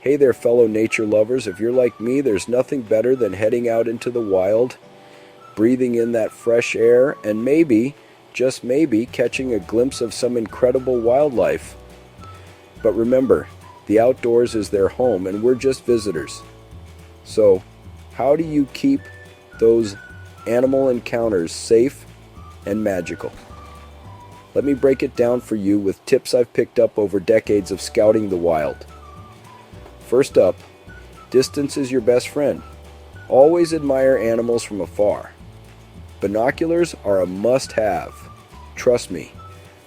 Hey there, fellow nature lovers. If you're like me, there's nothing better than heading out into the wild, breathing in that fresh air, and maybe, just maybe, catching a glimpse of some incredible wildlife. But remember, the outdoors is their home, and we're just visitors. So, how do you keep those animal encounters safe and magical? Let me break it down for you with tips I've picked up over decades of scouting the wild. First up, distance is your best friend. Always admire animals from afar. Binoculars are a must-have. Trust me,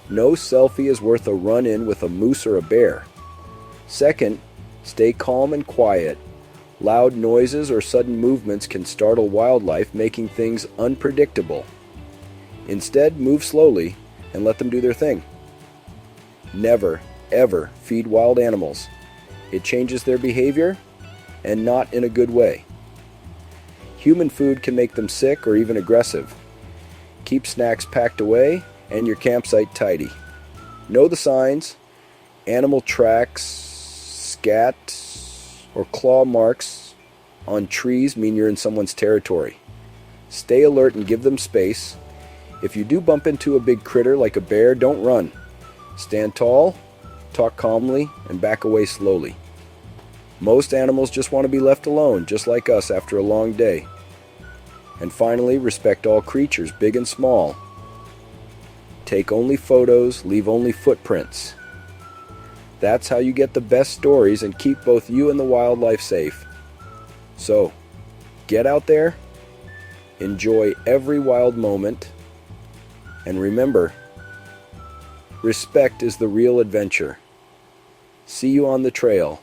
no selfie is worth a run-in with a moose or a bear. Second, stay calm and quiet. Loud noises or sudden movements can startle wildlife, making things unpredictable. Instead, move slowly and let them do their thing. Never, ever feed wild animals. It changes their behavior, and not in a good way. Human food can make them sick or even aggressive. Keep snacks packed away and your campsite tidy. Know the signs. Animal tracks, scat, or claw marks on trees mean you're in someone's territory. Stay alert and give them space. If you do bump into a big critter like a bear, don't run. Stand tall, talk calmly, and back away slowly. Most animals just want to be left alone, just like us after a long day. And finally, respect all creatures, big and small. Take only photos, leave only footprints. That's how you get the best stories and keep both you and the wildlife safe. So, get out there, enjoy every wild moment, and remember, respect is the real adventure. See you on the trail.